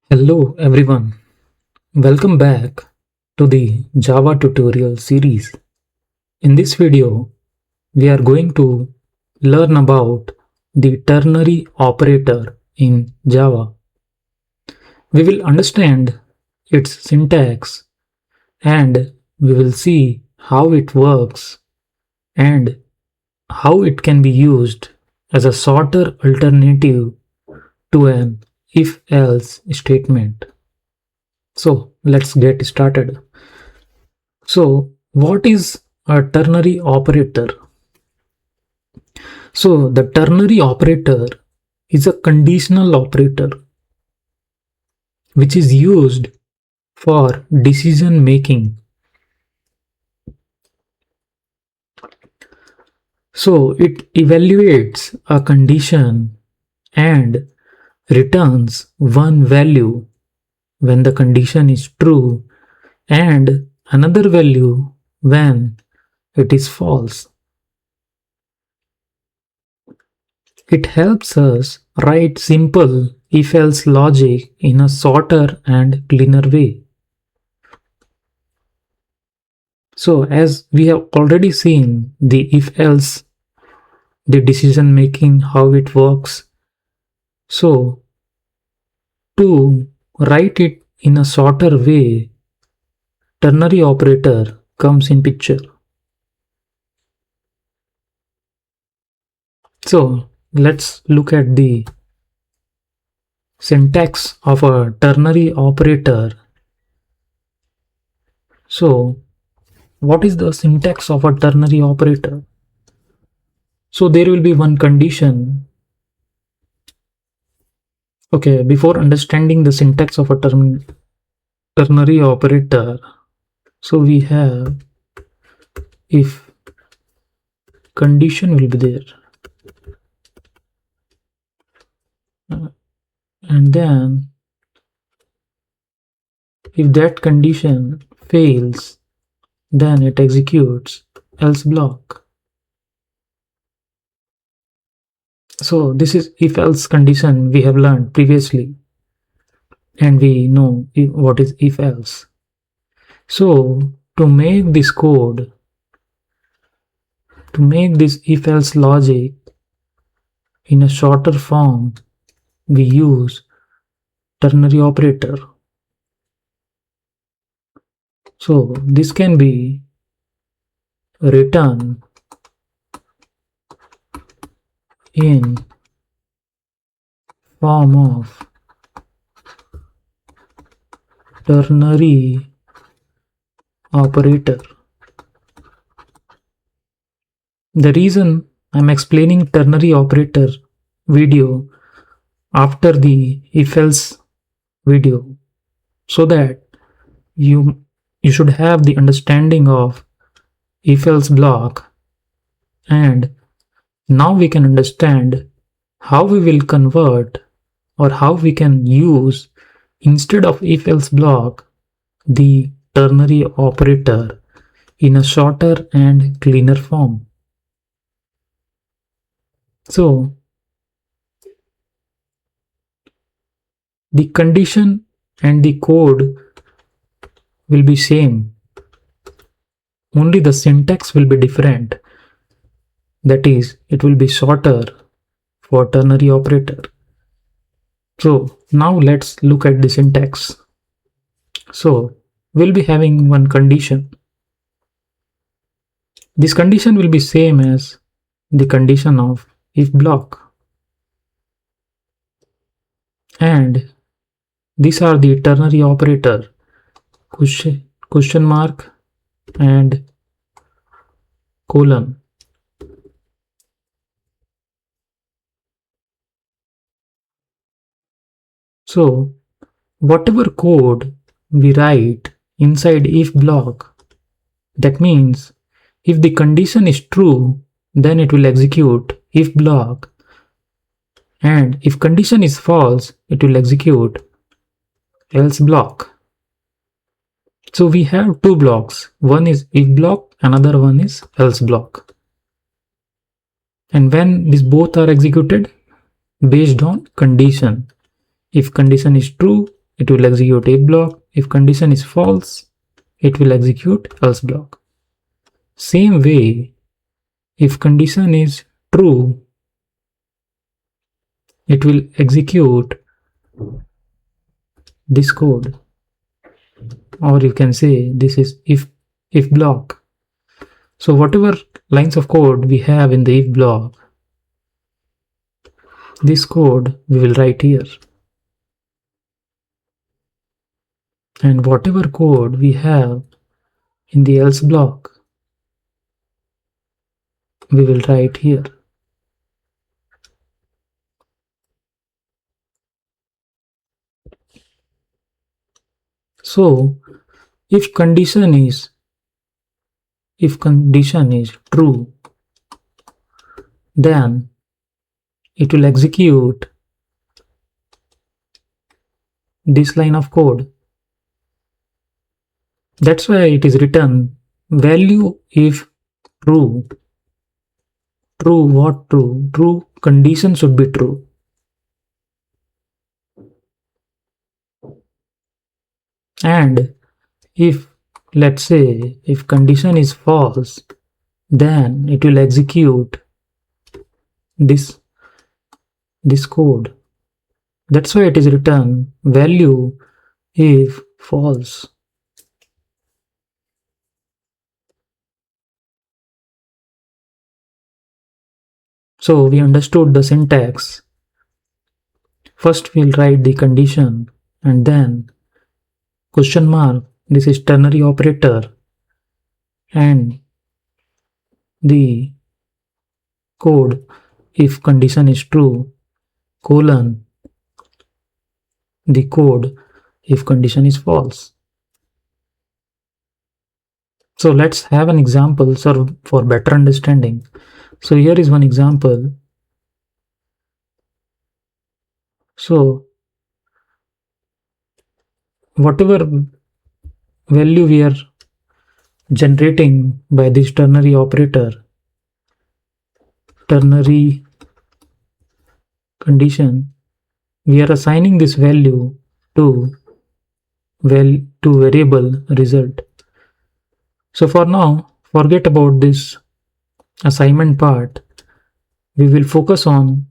Hello everyone, welcome back to the Java tutorial series. In this video, we are going to learn about the ternary operator in Java. We will understand its syntax and we will see how it works and how it can be used as a shorter alternative to an if-else statement. So let's get started. So, what is a ternary operator? So, the ternary operator is a conditional operator which is used for decision making. So, it evaluates a condition and returns one value when the condition is true and another value when it is false. It helps us write simple if-else logic in a shorter and cleaner way. So as we have already seen the if-else, the decision making, how it works. So to write it in a shorter way, ternary operator comes in picture. So let's look at the syntax of a ternary operator. So what is the syntax of a ternary operator? So there will be one condition. Okay, before understanding the syntax of a ternary operator, so we have if condition will be there, and then if that condition fails, then it executes else block. So this is if else condition we have learned previously, and we know what is if else. So to make this code, to make this if else logic in a shorter form, we use ternary operator. So this can be written in form of ternary operator. The reason I'm explaining ternary operator video after the if-else video, so that you should have the understanding of if-else block, and now we can understand how we will convert or how we can use instead of if-else block the ternary operator in a shorter and cleaner form. So the condition and the code will be same, only the syntax will be different. That is, it will be shorter for ternary operator. So now let's look at the syntax. So we'll be having one condition. This condition will be same as the condition of if block. And these are the ternary operator, question mark and colon. So whatever code we write inside if block, that means if the condition is true, then it will execute if block, and if condition is false, it will execute else block. So we have two blocks, one is if block, another one is else block. And when these both are executed based on condition, if condition is true, it will execute if block. If condition is false, it will execute else block. Same way, if condition is true, it will execute this code, or you can say this is if block. So whatever lines of code we have in the if block, this code we will write here, and whatever code we have in the else block we will write here. So if condition is true, then it will execute this line of code. That's why it is written value if true. True what true? True condition should be true. And if, let's say, if condition is false, then it will execute this code. That's why it is written value if false. So we understood the syntax. First we'll write the condition and then question mark. This is ternary operator and the code if condition is true, colon, the code if condition is false. So let's have an example for better understanding. So here is one example. So whatever value we are generating by this ternary operator, ternary condition, we are assigning this value to variable result. So for now, forget about this assignment part. We will focus on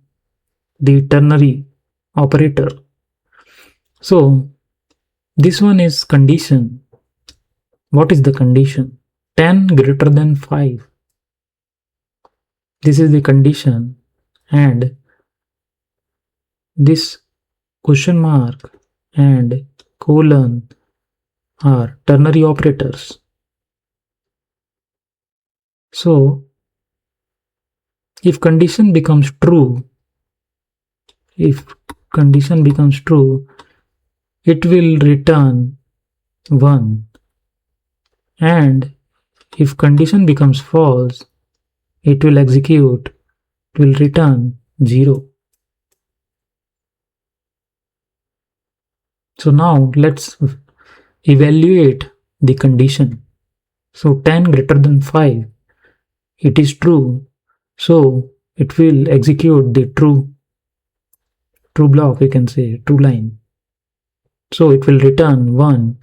the ternary operator. So this one is condition. What is the condition? 10 greater than 5. This is the condition, and this question mark and colon are ternary operators. So if condition becomes true, it will return 1, and if condition becomes false, it will return 0. So now let's evaluate the condition. So 10 greater than 5, it is true, so it will execute the true block, we can say true line. So it will return 1,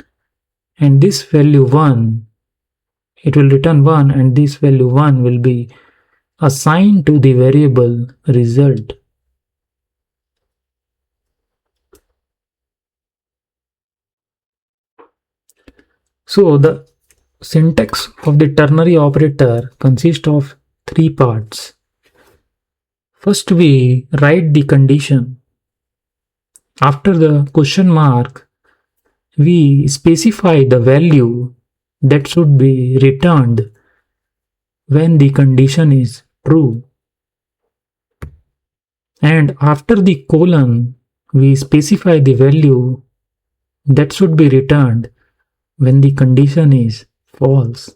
and this value 1, it will return 1, and this value 1 will be assigned to the variable result. So the syntax of the ternary operator consists of 3 parts. First we write the condition. After the question mark, we specify the value that should be returned when the condition is true. And after the colon, we specify the value that should be returned when the condition is false.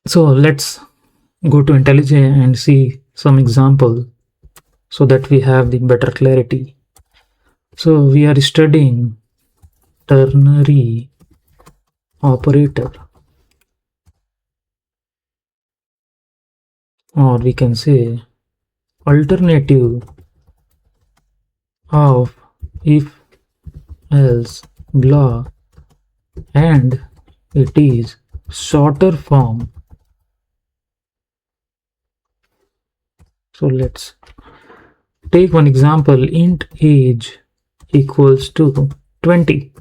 So let's go to IntelliJ and see some example so that we have the better clarity. So we are studying ternary operator. or we can say alternative of if else block, and it is shorter form. So let's take one example. Int age equals to 20.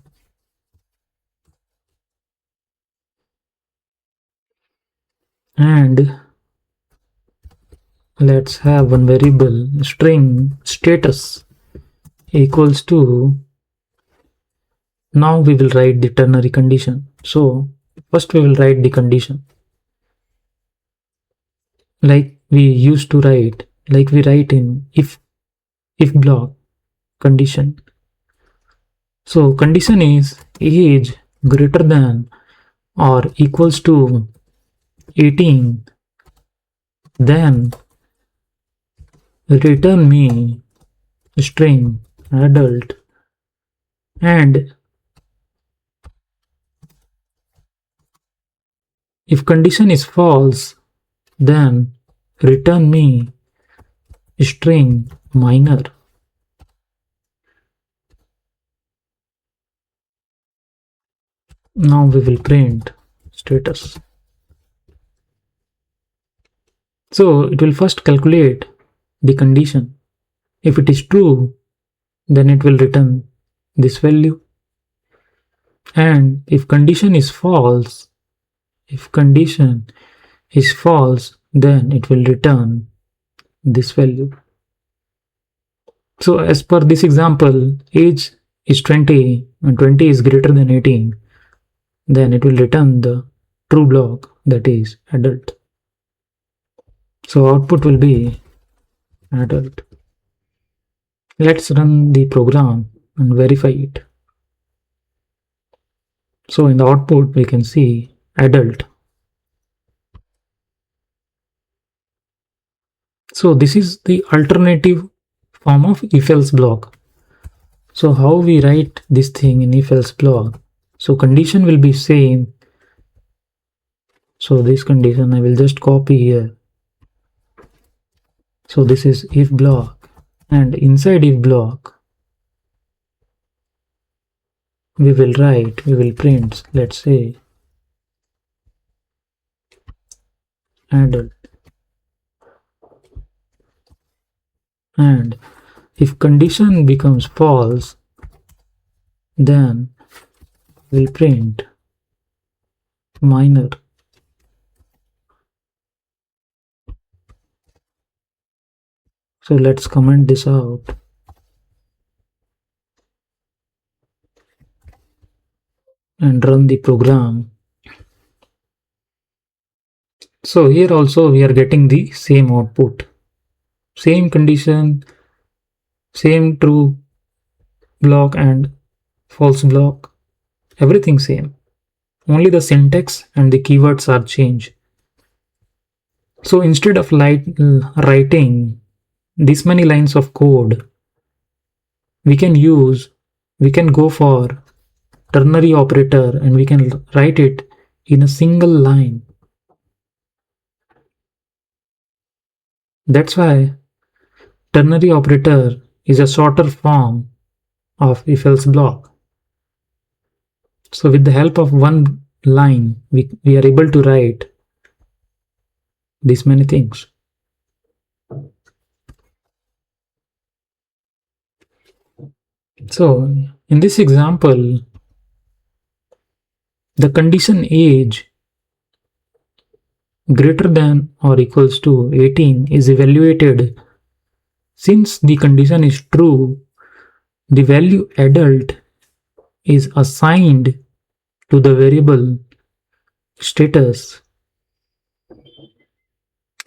And let's have one variable string status equals to, now we will write the ternary condition. So first we will write the condition like we used to write, like we write in if block condition. So condition is age greater than or equals to 18, then return me string adult, and if condition is false, then return me string minor. Now we will print status. So it will first calculate the condition. If it is true, then it will return this value. And if condition is false, then it will return this value. So as per this example, age is 20 and 20 is greater than 18, then it will return the true block, that is adult. So output will be adult. Let's run the program and verify it. So in the output we can see adult. So this is the alternative form of if-else block. So how we write this thing in if-else block? So condition will be same. So this condition I will just copy here. So this is if block, and inside if block we will print, let's say adult, and if condition becomes false, then we'll print minor. So let's comment this out and run the program. So here also we are getting the same output, same condition, same true block and false block, everything same. Only the syntax and the keywords are changed. So instead of writing this many lines of code, we can go for ternary operator and we can write it in a single line. That's why ternary operator is a shorter form of if-else block. So with the help of one line, we are able to write these many things. So in this example, the condition age greater than or equals to 18 is evaluated. Since the condition is true, the value adult is assigned to the variable status.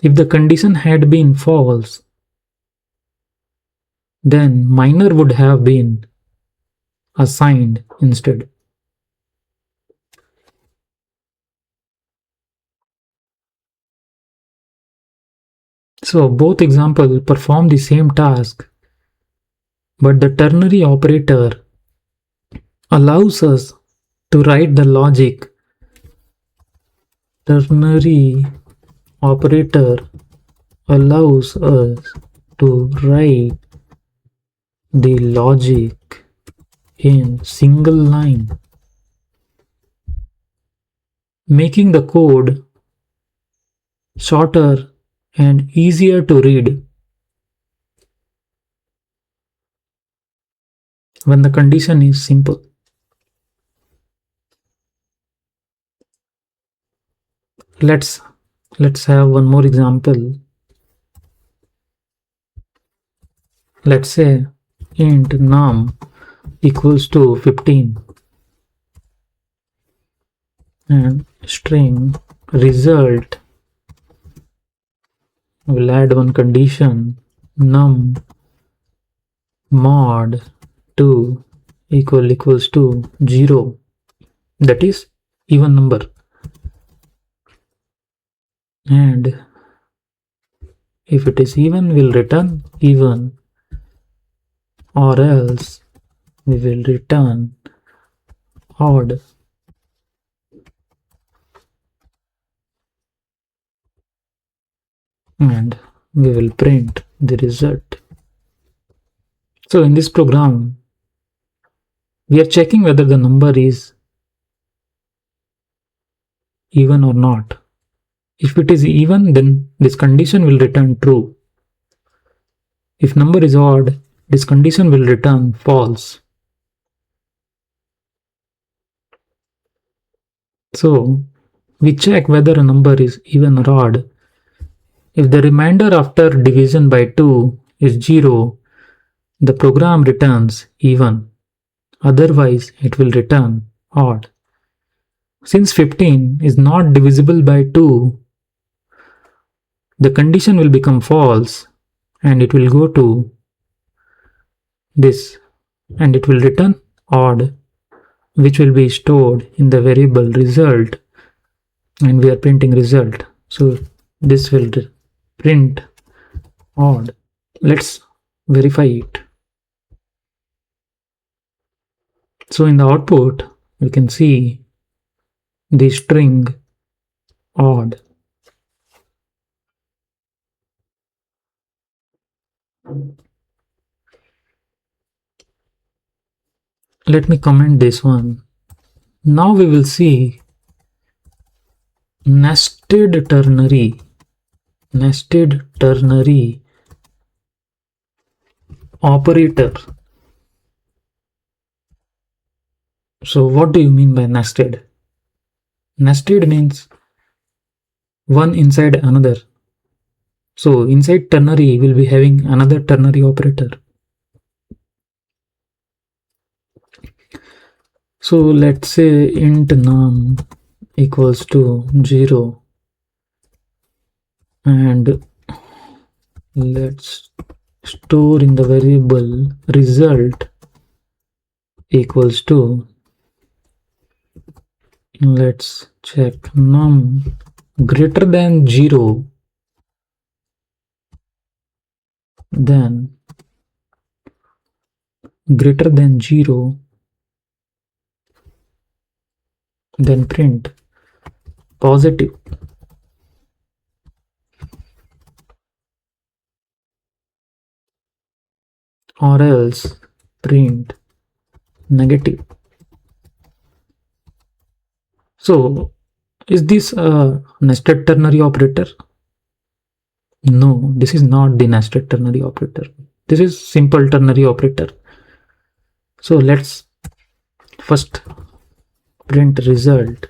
If the condition had been false, then minor would have been assigned instead. So both examples perform the same task, but the ternary operator allows us to write the logic. Ternary operator allows us to write the logic in single line, making the code shorter and easier to read. When the condition is simple. Let's have one more example. Let's say int num equals to 15 and string result will add one condition num mod 2 equals to 0, that is even number, and if it is even we'll return even, or else we will return odd. And we will print the result. So in this program we are checking whether the number is even or not. If it is even, then this condition will return true. If number is odd, this condition will return false. So we check whether a number is even or odd. If the remainder after division by 2 is 0, the program returns even. Otherwise, it will return odd. Since 15 is not divisible by 2, the condition will become false and it will go to this and it will return odd, which will be stored in the variable result, and we are printing result. So this will print odd. Let's verify it. So in the output we can see the string odd. Let me comment this one. Now we will see nested ternary operator. So what do you mean by nested? Nested means one inside another. So inside ternary will be having another ternary operator. So let's say int num equals to 0 and let's store in the variable result equals to, let's check num greater than 0, then greater than 0, then print positive, or else print negative. So is this a nested ternary operator? No, this is not the nested ternary operator. This is simple ternary operator. So let's first print result.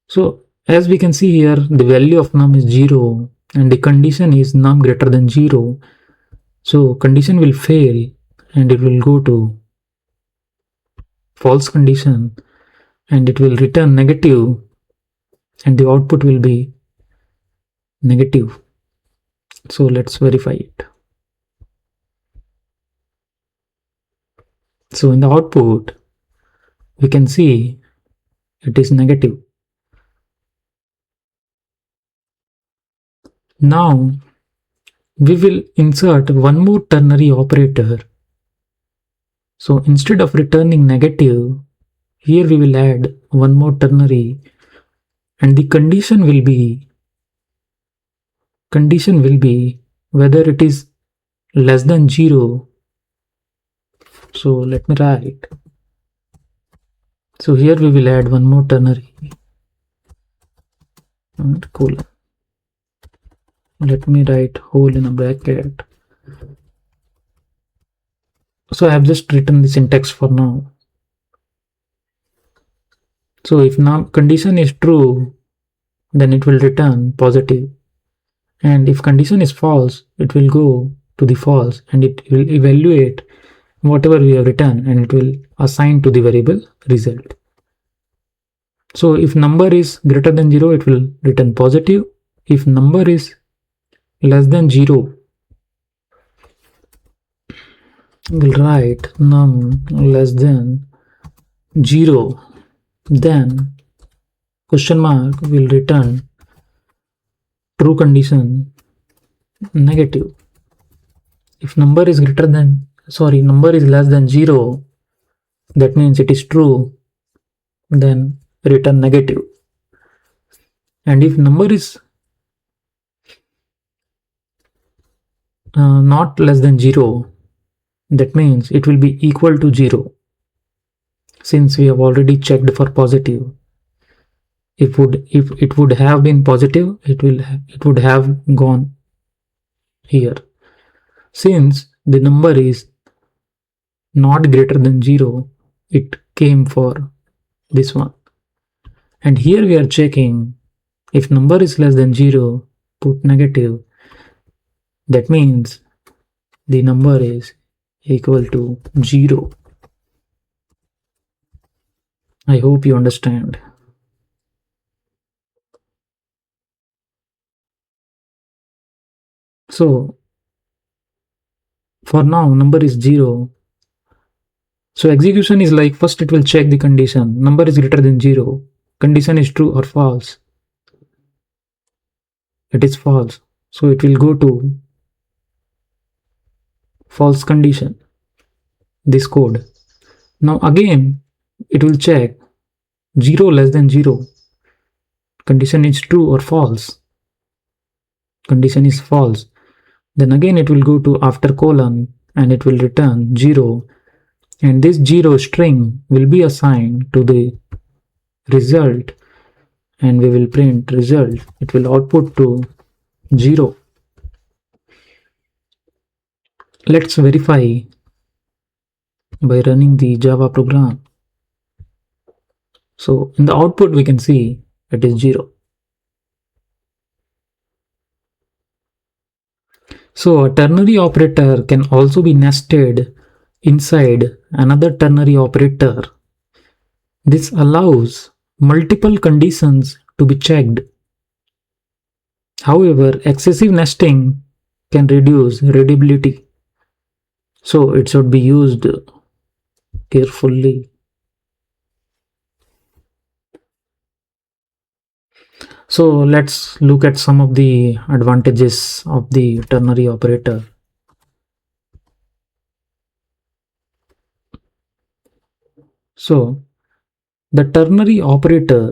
So as we can see here, the value of num is 0 and the condition is num greater than 0. So condition will fail and it will go to false condition and it will return negative and the output will be negative. So let's verify it. So in the output we can see it is negative. Now we will insert one more ternary operator. So instead of returning negative, here we will add one more ternary and the condition will be condition will be whether it is less than 0. So let me write. So here we will add one more ternary and colon. Let me write whole in a bracket. So I have just written the syntax for now. So if now condition is true, then it will return positive. And if condition is false, it will go to the false and it will evaluate whatever we have written and it will assign to the variable result. So if number is greater than 0, it will return positive. If number is less than 0, we'll write num less than 0, then question mark will return true condition negative. If number is number is less than 0, that means it is true, then return negative. And if number is not less than 0, that means it will be equal to 0. Since we have already checked for positive, if it would have been positive, it would have gone here. Since the number is not greater than 0, it came for this one. And here we are checking if number is less than 0, put negative. That means the number is equal to 0. I hope you understand. So for now, number is 0. So execution is like, first it will check the condition. Number is greater than 0. Condition is true or false. It is false. So it will go to false condition, this code. Now again, it will check 0 less than 0. Condition is true or false. Condition is false. Then again it will go to after colon and it will return 0. And this 0 string will be assigned to the result and we will print result. It will output to 0. Let's verify by running the Java program. So in the output we can see it is 0. So a ternary operator can also be nested inside another ternary operator. This allows multiple conditions to be checked. However, excessive nesting can reduce readability. So it should be used carefully. So let's look at some of the advantages of the ternary operator. So the ternary operator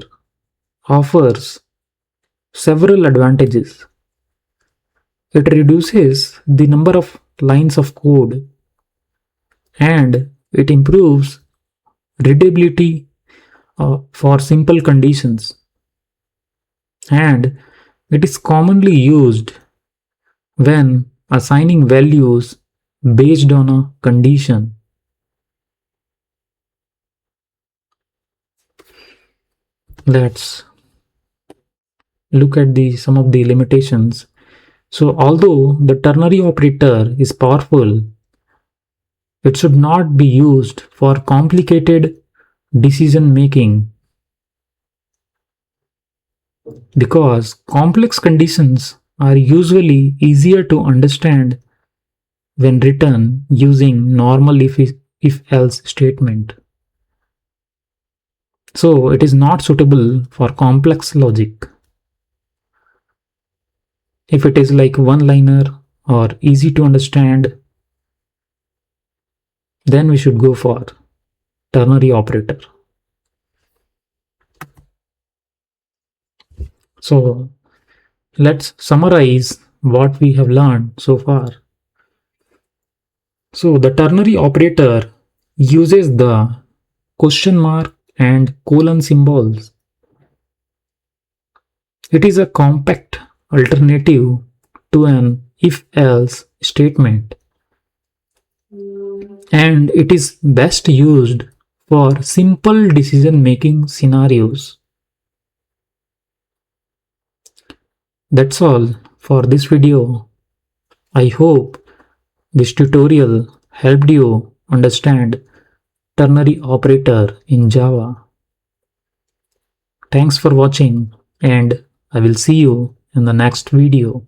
offers several advantages. It reduces the number of lines of code and it improves readability for simple conditions. And it is commonly used when assigning values based on a condition. Let's look at some of the limitations. So although the ternary operator is powerful, it should not be used for complicated decision making because complex conditions are usually easier to understand when written using normal if-else statement. So it is not suitable for complex logic. If it is like one-liner or easy to understand, then we should go for ternary operator. So let's summarize what we have learned so far. So the ternary operator uses the question mark and colon symbols. It is a compact alternative to an if-else statement, and it is best used for simple decision-making scenarios. That's all for this video. I hope this tutorial helped you understand ternary operator in Java. Thanks for watching, and I will see you in the next video.